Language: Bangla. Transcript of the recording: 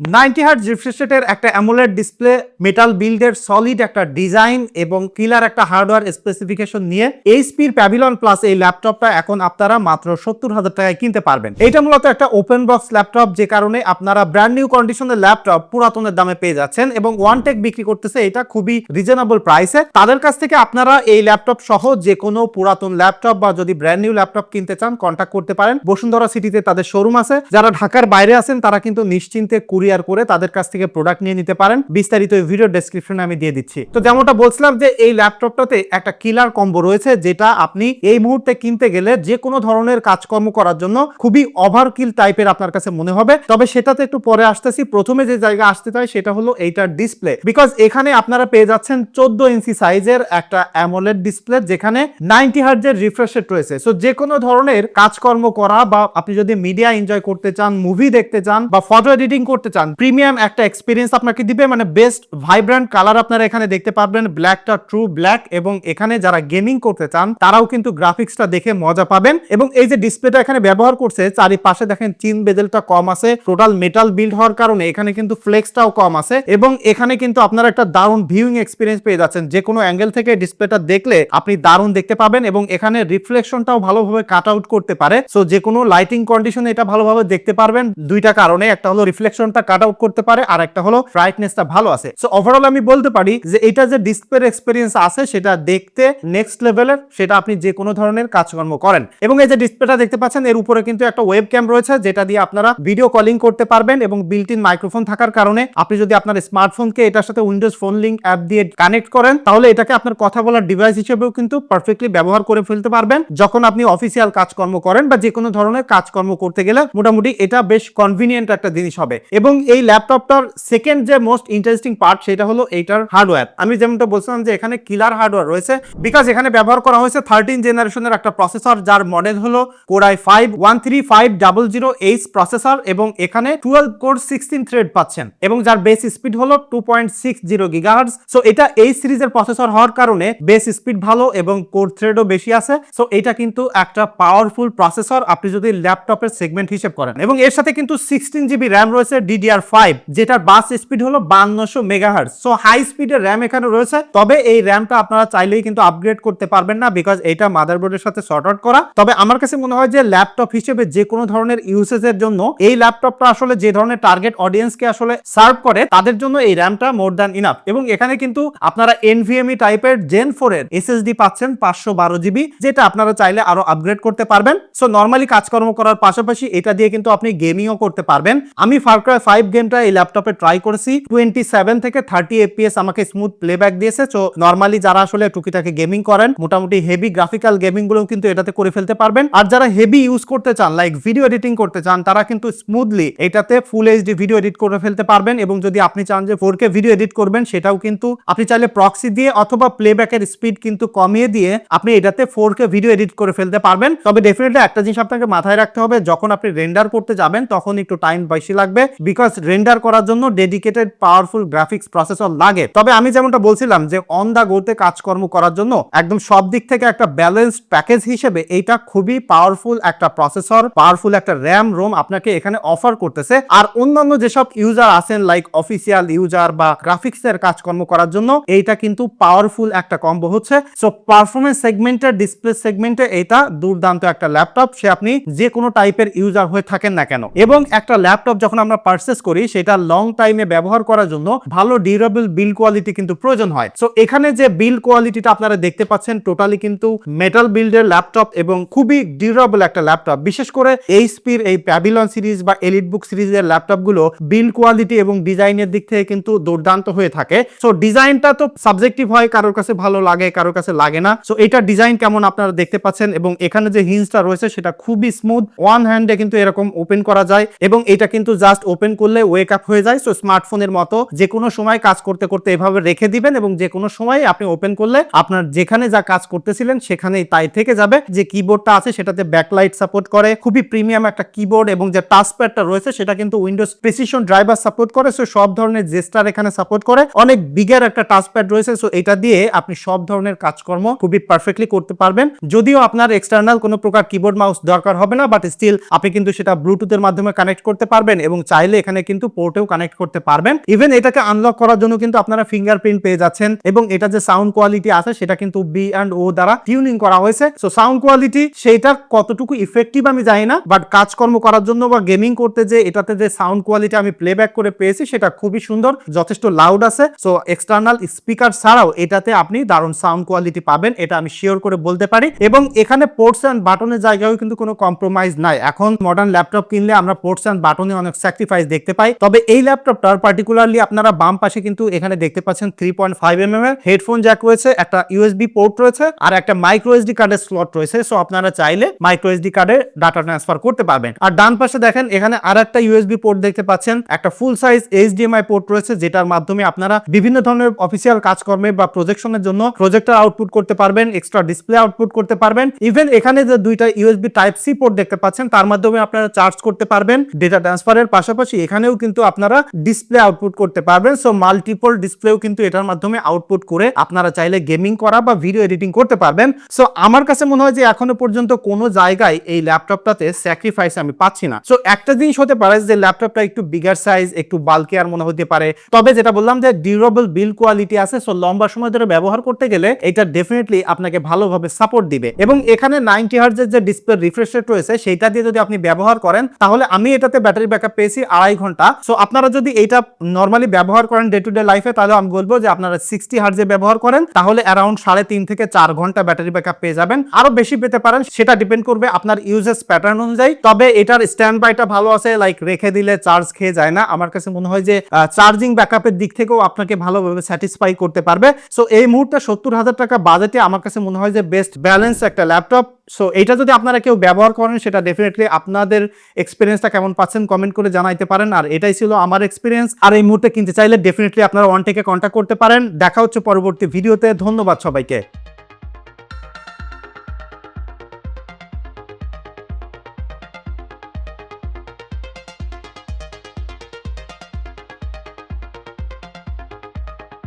90 হার্জ রিফ্রেশ রেটের একটা অ্যামোলেড ডিসপ্লে, মেটাল বিল্ডের সলিড একটা ডিজাইন এবং কিলার একটা হার্ডওয়্যার স্পেসিফিকেশন নিয়ে এইচপির প্যাভিলন প্লাস এই ল্যাপটপটা এখন আপনারা মাত্র 70,000 টাকায় কিনতে পারবেন। এটা মূলত একটা ওপেন বক্স ল্যাপটপ, যে কারণে আপনারা ব্র্যান্ড নিউ কন্ডিশনের ল্যাপটপ পুরাতনের দামে পেয়ে যাচ্ছেন এবং ওয়ানটেক বিক্রি করতেছে এটা খুবই রিজনেবল প্রাইসে। তাদের কাছ থেকে আপনারা এই ল্যাপটপ সহ যে কোনো পুরাতন ল্যাপটপ বা যদি ব্র্যান্ড নিউ ল্যাপটপ কিনতে চান কন্ট্যাক্ট করতে পারেন। বসুন্ধরা সিটিতে তাদের শোরুম আছে। যারা ঢাকার বাইরে আছেন তারা কিন্তু নিশ্চিন্তে কুরিয়ার করে তাদের কাছ থেকে প্রোডাক্ট নিয়ে নিতে পারেন। বিস্তারিত এই ভিডিও ডেসক্রিপশনে আমি দিয়ে দিচ্ছি। তো যেমনটা বলছিলাম যে এই ল্যাপটপটাতে একটা কিলার কম্বো রয়েছে, যেটা আপনি এই মুহূর্তে কিনতে গেলে যে কোনো ধরনের কাজকর্ম করার জন্য খুবই ওভারকিল টাইপের আপনার কাছে মনে হবে। তবে সেটাতে একটু পরে আসতেছি। প্রথমে যে জায়গা আসতে চাই সেটা হলো এইটার ডিসপ্লে, বিকজ এখানে আপনারা পেয়ে যাচ্ছেন 14 ইঞ্চি সাইজের একটা অ্যামোলেড ডিসপ্লে, যেখানে 90 হার্জের রিফ্রেশ রেট রয়েছে। সো যে কোনো ধরনের কাজকর্ম করা বা আপনি যদি মিডিয়া এনজয় করতে চান, মুভি দেখতে চান বা ফটো এডিটিং করতে চান, প্রিমিয়াম একটা এক্সপিরিয়েন্স আপনাকে দিবে। মানে বেস্ট ভাইব্রেন্ট কালার আপনারা এখানে দেখতে পারবেন, ব্ল্যাকটা ট্রু ব্ল্যাক, এবং এখানে যারা গেমিং করতে চান তারাও কিন্তু গ্রাফিক্সটা দেখে মজা পাবেন। এবং এই যে ডিসপ্লেটা এখানে ব্যবহার করছে, চারিপাশে দেখেন চিন বেজেলটা কম আছে, টোটাল মেটাল বিল্ড হওয়ার কারণে এখানে কিন্তু ফ্লেক্সটাও কম আছে এবং এখানে কিন্তু আপনারা একটা দারুণ ভিউইং এক্সপিরিয়েন্স পেয়ে যাচ্ছেন। যে কোনো অ্যাঙ্গেল থেকে ডিসপ্লেটা দেখলে আপনি দারুণ দেখতে পাবেন এবং এখানে রিফ্লেকশনটাও ভালোভাবে কাট আউট করতে পারে। সো যে কোনো লাইটিং কন্ডিশনে এটা ভালোভাবে দেখতে পারবেন দুইটা কারণে, একটা হলো রিফ্লেকশনটা কাট আউট করতে পারে আর একটা হলো ব্রাইটনেসটা ভালো আছে। সো ওভারঅল আমি বলতে পারি যে এটা যে ডিসপ্লের এক্সপিরিয়েন্স আছে সেটা দেখতে নেক্সট লেভেলের, সেটা আপনি যে কোনো ধরনের কাজকর্ম করেন। এবং এই যে ডিসপ্লেটা দেখতে পাচ্ছেন এর উপরে কিন্তু একটা ওয়েব ক্যাম রয়েছে, যেটা দিয়ে আপনারা ভিডিও কলিং করতে পারবেন এবং বিল্ট ইন মাইক্রোফোন থাকার কারণে আপনি যদি আপনার স্মার্টফোনকে এটার সাথে উইন্ডোজ ফোন লিংক অ্যাপ দিয়ে কানেক্ট করেন তাহলে এটাকে আপনার কথা বলার ডিভাইস হিসেবেও কিন্তু পারফেক্টলি ব্যবহার করে ফেলতে পারবেন যখন আপনি অফিসিয়াল কাজকর্ম করেন বা যে কোনো ধরনের কাজকর্ম করতে গেলে মোটামুটি এটা বেশ কনভিনিয়েন্ট একটা জিনিস হবে। এবং এই ল্যাপটপটার সেকেন্ড যে মোস্ট ইন্টারেস্টিং পার্ট সেটা হলো এইটার হার্ডওয়্যার। আমি যেমনটা বলছিলাম যে এখানে কিলার হার্ডওয়্যার রয়েছে, বিকজ এখানে ব্যবহার করা হয়েছে 13 জেনারেশনের একটা প্রসেসর, যার মডেল হলো Core i5 13500H প্রসেসর এবং এখানে 12 কোর 16 থ্রেড পাচ্ছেন এবং যার বেস স্পিড হলো 2.60 গিগাহার্টজ। সো এটা এই সিরিজের প্রসেসর হওয়ার কারণে বেস স্পিড ভালো এবং কোর থ্রেডও বেশি আছে। সো এটা কিন্তু একটা পাওয়ারফুল প্রসেসর আপনি যদি ল্যাপটপের সেগমেন্ট হিসেব করেন। এবং এর সাথে কিন্তু 16 জিবি র্যাম রয়েছে DDR5, যেটার বাস স্পিড হলো 5200 মেগাহার্টজ। সো হাই স্পিডের র্যাম এখানে রয়েছে। তবে এই র্যামটা আপনারা চাইলেই কিন্তু আপগ্রেড করতে পারবেন না, বিকজ এটা মাদারবোর্ডের সাথে সর্ট আউট করা। তবে আমার কাছে মনে হয় যে ল্যাপটপ হিসেবে যে কোনো ধরনের ইউসেজের জন্য এই ল্যাপটপটা আসলে যে ধরনের টার্গেট অডিয়েন্সকে আসলে সার্ভ করে তাদের জন্য এই র্যামটা মোর দ্যান ইনাফ। এবং এখানে কিন্তু আপনারা NVMe টাইপের Gen 4 এর SSD পাচ্ছেন 512 জিবি, যেটা আপনারা চাইলে আরো আপগ্রেড করতে পারবেন। সো নরমালি কাজকর্ম করার পাশাপাশি এটা দিয়ে কিন্তু আপনি গেমিংও করতে পারবেন। আমি Far Cry 5 গেমটা এই ল্যাপটপে ট্রাই করেছি, 27 থেকে 30 FPS আমাকে স্মুথ প্লেব্যাক দিয়েছে। সো নরমালি যারা আসলে টুকিটাকি গেমিং করেন, মোটামুটি হেভি গ্রাফিক্যাল গেমিং গুলো কিন্তু এটাতে করে ফেলতে পারবেন। আর যারা হেভি ইউজ করতে চান, লাইক ভিডিও এডিটিং করতে চান, তারা কিন্তু স্মুথলি এটাতে ফুল এইচডি ভিডিও এডিট করে ফেলতে পারবেন। এবং যদি আপনি চান যে 4K ভিডিও এডিট করবেন, সেটাও কিন্তু আপনি চাইলে প্রক্সি দিয়ে অথবা প্লেব্যাকের স্পিড কিন্তু কমিয়ে দিয়ে আপনি এটাতে 4K ভিডিও এডিট করে ফেলতে পারবেন। তবে ডেফিনেটলি একটা জিনিস আপনাকে মাথায় রাখতে হবে, যখন আপনি রেন্ডার করতে যাবেন তখন একটু টাইম বেশি লাগবে, বিকজ রেন্ডার করার জন্য ডেডিকেটেড পাওয়ারফুল গ্রাফিক্স প্রসেসর লাগে। তবে আমি যেমনটা বলছিলাম যে অন দা গোতে কাজকর্ম করার জন্য একদম সব দিক থেকে একটা ব্যালেন্সড প্যাকেজ হিসেবে এইটা খুবই পাওয়ারফুল একটা প্রসেসর, পাওয়ারফুল একটা র্যাম রোম আপনাকে এখানে অফার করতেছে। আর অন্যান্য যেসব ইউজার আছেন লাইক অফিসিয়াল ইউজার বা গ্রাফিক্স এর কাজকর্ম করার জন্য এইটা কিন্তু পাওয়ারফুল একটা কম্বো হচ্ছে। সো পারফরম্যান্স সেগমেন্টের, ডিসপ্লে সেগমেন্টে এটা দুর্দান্ত একটা ল্যাপটপ, সে আপনি যে কোনো টাইপের ইউজার হয়ে থাকেন না কেন। এবং একটা ল্যাপটপ যখন আমরা পারচেজ করি সেটা লং টাইমে ব্যবহার করার জন্য ভালো ডিউরেবল বিল্ড কোয়ালিটি কিন্তু প্রয়োজন হয়। সো এখানে যে বিল্ড কোয়ালিটিটা আপনারা দেখতে পাচ্ছেন টোটালি কিন্তু মেটাল বিল্ডের ল্যাপটপ এবং খুবই ডিউরেবল একটা ল্যাপটপ। বিশেষ করে এইচপির এই প্যাভিলন সিরিজ বা এলিটবুক সিরিজের ল্যাপটপগুলো বিল্ড কোয়ালিটি এবং ডিজাইনের দিক থেকে কিন্তু দুর্দান্ত হয়ে থাকে। সো ডিজাইনটা তো সাবজেক্টিভ হয়, কারোর কাছে ভালো লাগে কারোর কাছে লাগে না। সো এটা ডিজাইন কেমন আপনারা দেখতে পাচ্ছেন এবং এখানে যে হিঞ্জটা রয়েছে সেটা খুবই স্মুথ, ওয়ান হ্যান্ডে কিন্তু এরকম ওপেন করা যায় এবং এটা কিন্তু জাস্ট ওপেন করলে ওয়েক আপ হয়ে যায়। সো স্মার্টফোনের মতো যে কোনো সময় কাজ করতে করতে এভাবে রেখে দিবেন এবং যে কোনো সময় আপনি ওপেন করলে আপনার যেখানে যা কাজ করতেছিলেন সেখানেই তাই থেকে যাবে। যে কিবোর্ডটা আছে সেটাতে ব্যাকলাইট সাপোর্ট করে, খুবই প্রিমিয়াম একটা কিবোর্ড, এবং যে টাচপ্যাডটা রয়েছে সেটা কিন্তু উইন্ডোজ প্রিসিশন ড্রাইভার সাপোর্ট করে। সো সব ধরনের জেস্টার এখানে সাপোর্ট করে, অনেক বিগের একটা টাচপ্যাড রয়েছে। সো এটা দিয়ে আপনি সব ধরনের কাজকর্ম খুবই পারফেক্টলি করতে পারবেন। যদিও আপনার এক্সটার্নাল কোনো প্রকার কিবোর্ড মাউস দরকার হবে না, বাট স্টিল আপনি কিন্তু সেটা ব্লুটুথের মাধ্যমে কানেক্ট করতে পারবেন এবং চাইলে এখানে কিন্তু পোর্টেও কানেক্ট করতে পারবেন। ইভেন এটাকে আনলক করার জন্য কিন্তু আপনারা ফিঙ্গারপ্রিন্ট পেয়ে যাচ্ছেন এবং এটা যে সাউন্ড কোয়ালিটি আছে সেটা কিন্তু B&O দ্বারা টিউনিং করা হয়েছে। সো সাউন্ড কোয়ালিটি সেইটা কতটুকু ইফেক্টিভ আমি জানি না, বাট কাজকর্ম করার জন্য বা গেমিং করতে যে এটাতে যে সাউন্ড কোয়ালিটি আমি প্লেব্যাক করে পেয়েছি সেটা খুবই সুন্দর, যথেষ্ট লাউড আছে। সো এক্সটার্নাল স্পিকার ছাড়াও এটাতে আপনি দারুণ সাউন্ড কোয়ালিটি পাবেন, এটা আমি শিওর করে বলতে পারি। এবং এখানে পোর্টস অ্যান্ড বাটনের জায়গায়ও কিন্তু কোনো কম্প্রোমাইজ নাই। এখন মডার্ন ল্যাপটপ কিনলে আমরা পোর্টস অ্যান্ড বাটনে অনেক স্যাক্রিফাইস দেখতে পাই, তবে এই ল্যাপটপটার পার্টিকুলারলি আপনারা বাম পাশে কিন্তু এখানে দেখতে পাচ্ছেন 3.5mm এর হেডফোন জ্যাক রয়েছে, একটা ইউএসবি পোর্ট রয়েছে আর একটা মাইক্রো এসডি কার্ডের স্লট রয়েছে। সো আপনারা চাইলে মাইক্রো এসডি কার্ডে ডাটা ট্রান্সফার করতে পারবেন। আর ডান পাশে দেখেন এখানে আর একটা ইউএসবি পোর্ট দেখতে পাচ্ছেন, একটা ফুল সাইজ এইচডিএমআই পোর্ট রয়েছে যেটার মাধ্যমে আপনারা বিভিন্ন ধরনের অফিসিয়াল কাজকর্মে বা প্রজেকশনের জন্য প্রজেক্টর আউটপুট করতে পারবেন, এক্সট্রা ডিসপ্লে আউটপুট করতে পারবেন। ইভেন এখানে যে দুইটা ইউএসবি টাইপ সি পোর্ট দেখতে পাচ্ছেন তার মাধ্যমে আপনারা চার্জ করতে পারবেন ডেটা ট্রান্সফারের পাশাপাশি এখানেও কিন্তু আপনারা ডিসপ্লে আউটপুট করতে পারবেন। সো মাল্টিপল ডিসপ্লেও কিন্তু এটার মাধ্যমে আউটপুট করে আপনারা চাইলে গেমিং করা বা ভিডিও এডিটিং করতে পারবেন। সো আমার কাছে মনে হয় যে এখনো পর্যন্ত কোনো জায়গায় এই ল্যাপটপটাতে স্যাক্রিফাইস আমি পাচ্ছি না। সো একটা জিনিস হতে পারে যে ল্যাপটপটা একটু বিগার সাইজ, একটু বাল্কিয়ার মনে হতে পারে, তবে যেটা বললাম যে ডিউরেবল বিল্ড কোয়ালিটি আছে। সো লম্বা সময় ধরে ব্যবহার করতে গেলে এটা ডেফিনেটলি আপনাকে ভালোভাবে সাপোর্ট দিবে। এবং এখানে 90 হার্টজের যে ডিসপ্লে রিফ্রেশ রেট রয়েছে সেইটা দিয়ে যদি আপনি ব্যবহার করেন তাহলে আমি এটাতে ব্যাটারি ব্যাকআপ পেয়েছি 2.5 ঘন্টা। সো আপনারা যদি এটা নরমালি ব্যবহার করেন ডে টু ডে লাইফে তাহলে আমি বলবো যে আপনারা 60 হার্টজে ব্যবহার করেন তাহলে অ্যারাউন্ড 3.5 থেকে 4 ঘন্টা ব্যাটারি ব্যাকআপ পেয়ে যাবেন। আরো বেশি পেতে পারেন, সেটা ডিপেন্ড করবে আপনার ইউজেস প্যাটার্ন অনুযায়ী। তবে এটার স্ট্যান্ড বাইটা ভালো আছে, লাইক রেখে দিলে চার্জ খেয়ে যায় না। আমার কাছে মনে হয় যে চার্জিং ব্যাকআপের দিক থেকেও আপনাকে ভালোভাবে স্যাটিসফাই করতে পারবে। সো এই মুহূর্তে 70,000 টাকা বাজেটে আমার কাছে মনে হয় যে বেস্ট ব্যালেন্স একটা ল্যাপটপ। সো এটা যদি আপনারা কেউ ব্যবহার করেন সেটা ডেফিনেটলি আপনাদের এক্সপিরিয়েন্সটা কেমন পাচ্ছেন কমেন্ট করে জানাইতে পারেন। আর এটাই ছিল আমার এক্সপিরিয়েন্স। আর এই মুহূর্তে কিনতে চাইলে ডেফিনেটলি আপনারা ওয়ানটেকে কন্ট্যাক্ট করতে পারেন। দেখা হচ্ছে পরবর্তী ভিডিওতে। ধন্যবাদ সবাইকে।